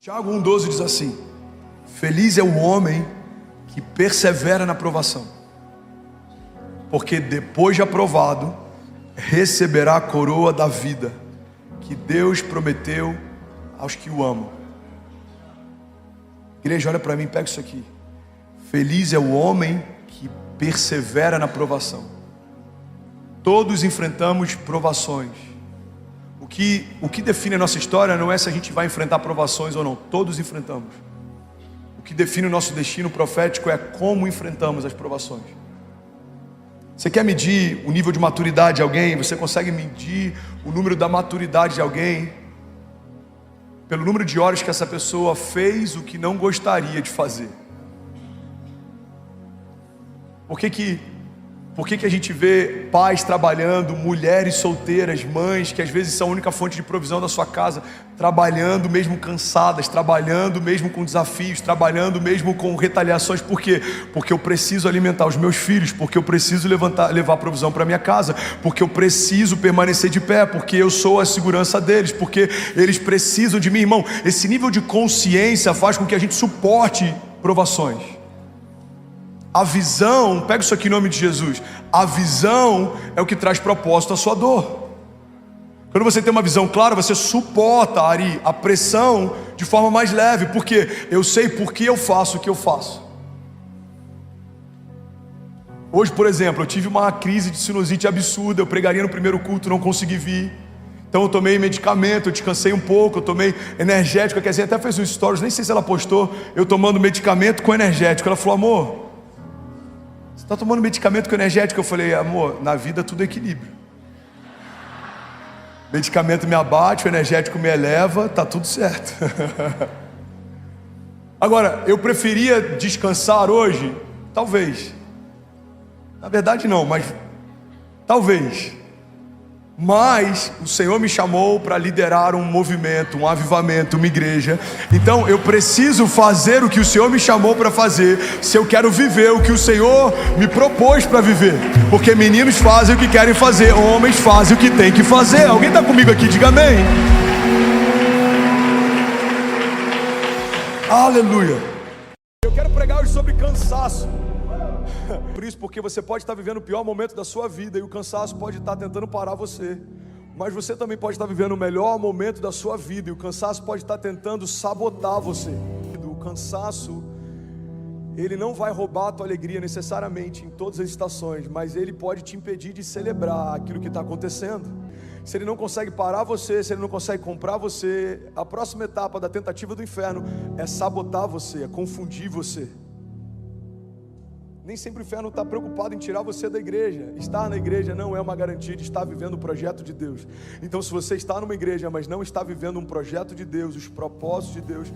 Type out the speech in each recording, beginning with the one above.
Tiago 1,12 diz assim: feliz é o homem que persevera na provação, porque depois de aprovado, receberá a coroa da vida que Deus prometeu aos que o amam. Igreja, olha para mim, pega isso aqui. Feliz é o homem que persevera na provação. Todos enfrentamos provações. O que define a nossa história não é se a gente vai enfrentar provações ou não. Todos enfrentamos. O que define o nosso destino profético é como enfrentamos as provações. Você quer medir o nível de maturidade de alguém? Você consegue medir o número da maturidade de alguém pelo número de horas que essa pessoa fez o que não gostaria de fazer. Por que a gente vê pais trabalhando, mulheres solteiras, mães que às vezes são a única fonte de provisão da sua casa, trabalhando mesmo cansadas, trabalhando mesmo com desafios, trabalhando mesmo com retaliações? Por quê? Porque eu preciso alimentar os meus filhos, porque eu preciso levar provisão para minha casa, porque eu preciso permanecer de pé, porque eu sou a segurança deles, porque eles precisam de mim. Irmão, esse nível de consciência faz com que a gente suporte provações. A visão, pega isso aqui em nome de Jesus, a visão é o que traz propósito à sua dor. Quando você tem uma visão clara, você suporta, Ari, a pressão de forma mais leve, porque eu sei por que eu faço o que eu faço. Hoje, por exemplo, eu tive uma crise de sinusite absurda, eu pregaria no primeiro culto, não consegui vir. Então eu tomei medicamento, eu descansei um pouco, eu tomei energético, quer dizer, até fez um stories, nem sei se ela postou, eu tomando medicamento com energético. Ela falou: amor, você está tomando medicamento com energético? Eu falei: amor, na vida tudo é equilíbrio. Medicamento me abate, o energético me eleva, tá tudo certo. Agora, eu preferia descansar hoje? Talvez. Na verdade não, mas talvez. Mas o Senhor me chamou para liderar um movimento, um avivamento, uma igreja. Então eu preciso fazer o que o Senhor me chamou para fazer, se eu quero viver o que o Senhor me propôs para viver. Porque meninos fazem o que querem fazer, homens fazem o que tem que fazer. Alguém está comigo aqui? Diga amém. Aleluia. Eu quero pregar hoje sobre cansaço. Por isso, porque você pode estar vivendo o pior momento da sua vida e o cansaço pode estar tentando parar você. Mas você também pode estar vivendo o melhor momento da sua vida e o cansaço pode estar tentando sabotar você. O cansaço, ele não vai roubar a tua alegria necessariamente em todas as estações, mas ele pode te impedir de celebrar aquilo que está acontecendo. Se ele não consegue parar você, se ele não consegue comprar você, a próxima etapa da tentativa do inferno é sabotar você, é confundir você. Nem sempre o inferno está preocupado em tirar você da igreja. Estar na igreja não é uma garantia de estar vivendo o projeto de Deus. Então, se você está numa igreja, mas não está vivendo um projeto de Deus, os propósitos de Deus,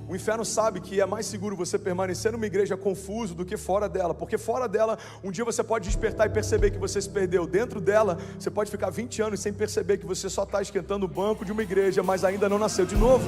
o inferno sabe que é mais seguro você permanecer numa igreja confuso do que fora dela. Porque fora dela, um dia você pode despertar e perceber que você se perdeu. Dentro dela, você pode ficar 20 anos sem perceber que você só está esquentando o banco de uma igreja, mas ainda não nasceu de novo.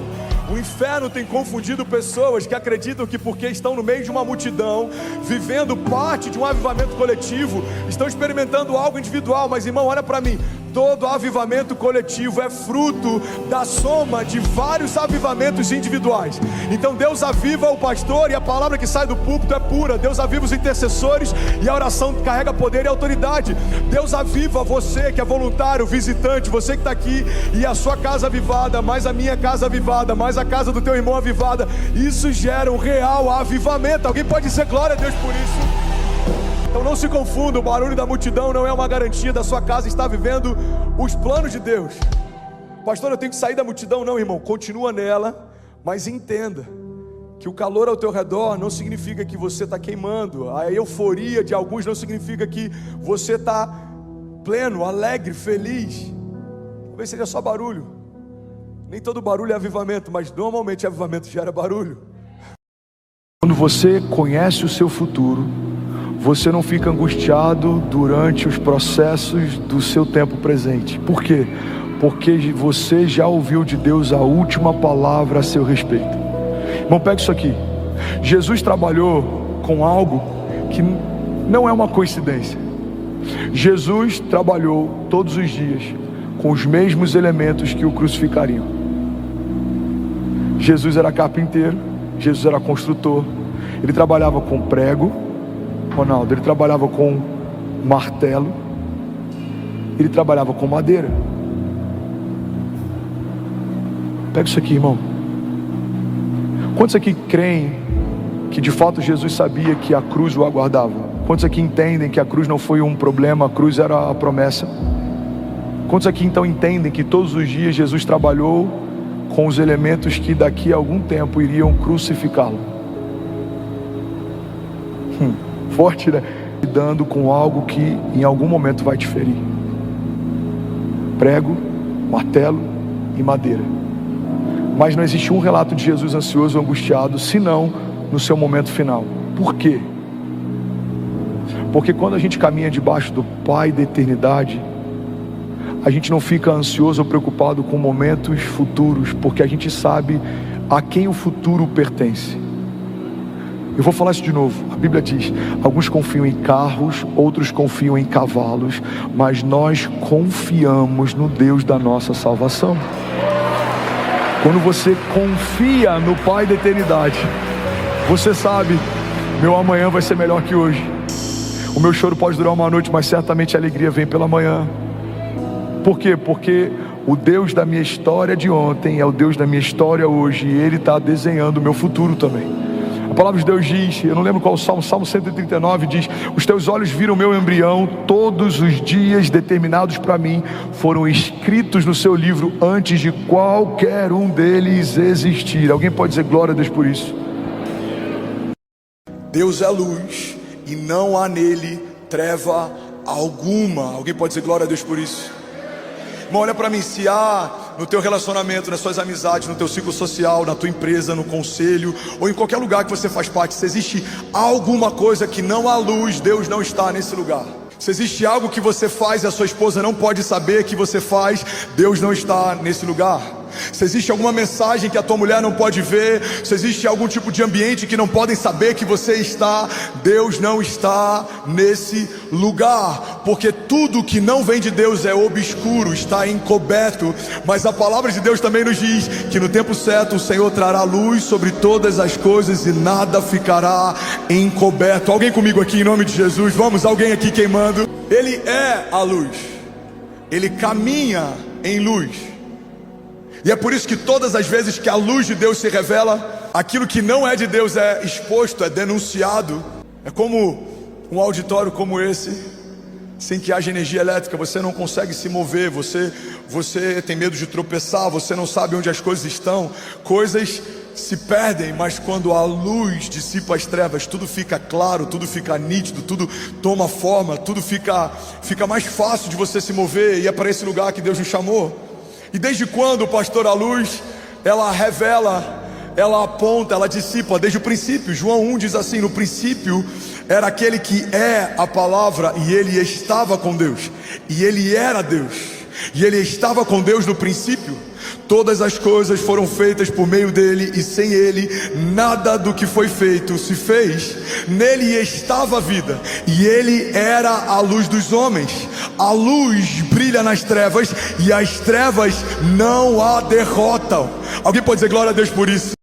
O inferno tem confundido pessoas que acreditam que porque estão no meio de uma multidão, vivendo parte de um avivamento coletivo, estão experimentando algo individual. Mas irmão, olha para mim, todo avivamento coletivo é fruto da soma de vários avivamentos individuais. Então Deus aviva o pastor e a palavra que sai do púlpito é pura. Deus aviva os intercessores e a oração carrega poder e autoridade. Deus aviva você que é voluntário, visitante, você que está aqui e a sua casa avivada, mais a minha casa avivada, mais a casa do teu irmão avivada. Isso gera um real avivamento. Alguém pode dizer glória a Deus por isso? Então não se confunda, o barulho da multidão não é uma garantia da sua casa estar vivendo os planos de Deus. Pastor, eu tenho que sair da multidão. Não, irmão, continua nela, mas entenda que o calor ao teu redor não significa que você está queimando. A euforia de alguns não significa que você está pleno, alegre, feliz. Talvez seja só barulho. Nem todo barulho é avivamento, mas normalmente avivamento gera barulho. Quando você conhece o seu futuro, você não fica angustiado durante os processos do seu tempo presente. Por quê? Porque você já ouviu de Deus a última palavra a seu respeito. Irmão, pega isso aqui. Jesus trabalhou com algo que não é uma coincidência. Jesus trabalhou todos os dias com os mesmos elementos que o crucificariam. Jesus era carpinteiro, Jesus era construtor. Ele trabalhava com prego, Ronaldo, ele trabalhava com martelo, ele trabalhava com madeira. Pega isso aqui, irmão. Quantos aqui creem que de fato Jesus sabia que a cruz o aguardava? Quantos aqui entendem que a cruz não foi um problema, a cruz era a promessa? Quantos aqui então entendem que todos os dias Jesus trabalhou com os elementos que daqui a algum tempo iriam crucificá-lo? Forte, né? Lidando com algo que em algum momento vai te ferir. Prego, martelo e madeira. Mas não existe um relato de Jesus ansioso ou angustiado, senão no seu momento final. Por quê? Porque quando a gente caminha debaixo do Pai da eternidade, a gente não fica ansioso ou preocupado com momentos futuros, porque a gente sabe a quem o futuro pertence. Eu vou falar isso de novo. A Bíblia diz: alguns confiam em carros, outros confiam em cavalos, mas nós confiamos no Deus da nossa salvação. Quando você confia no Pai da eternidade, você sabe, meu amanhã vai ser melhor que hoje. O meu choro pode durar uma noite, mas certamente a alegria vem pela manhã. Por quê? Porque o Deus da minha história de ontem é o Deus da minha história hoje, e Ele está desenhando o meu futuro também. A palavra de Deus diz, eu não lembro qual Salmo 139 diz: os teus olhos viram meu embrião, todos os dias determinados para mim foram escritos no seu livro antes de qualquer um deles existir. Alguém pode dizer glória a Deus por isso? Deus é luz e não há nele treva alguma. Alguém pode dizer glória a Deus por isso? Irmão, olha para mim, se há no teu relacionamento, nas suas amizades, no teu ciclo social, na tua empresa, no conselho, ou em qualquer lugar que você faz parte, se existe alguma coisa que não há luz, Deus não está nesse lugar. Se existe algo que você faz e a sua esposa não pode saber que você faz, Deus não está nesse lugar. Se existe alguma mensagem que a tua mulher não pode ver, se existe algum tipo de ambiente que não podem saber que você está, Deus não está nesse lugar, porque tudo que não vem de Deus é obscuro, está encoberto. Mas a palavra de Deus também nos diz que no tempo certo o Senhor trará luz sobre todas as coisas e nada ficará encoberto. Alguém comigo aqui em nome de Jesus? Vamos, alguém aqui queimando. Ele é a luz, Ele caminha em luz. E é por isso que todas as vezes que a luz de Deus se revela, aquilo que não é de Deus é exposto, é denunciado. É como um auditório como esse, sem que haja energia elétrica, você não consegue se mover, você tem medo de tropeçar, você não sabe onde as coisas estão, coisas se perdem, mas quando a luz dissipa as trevas, tudo fica claro, tudo fica nítido, tudo toma forma, tudo fica mais fácil de você se mover, e é para esse lugar que Deus nos chamou. E desde quando, pastor, a luz, ela revela, ela aponta, ela dissipa? Desde o princípio. João 1 diz assim: no princípio era aquele que é a palavra, e ele estava com Deus, e ele era Deus, e ele estava com Deus no princípio. Todas as coisas foram feitas por meio dele, e sem ele nada do que foi feito se fez. Nele estava a vida, e ele era a luz dos homens. A luz brilha nas trevas, e as trevas não a derrotam. Alguém pode dizer glória a Deus por isso?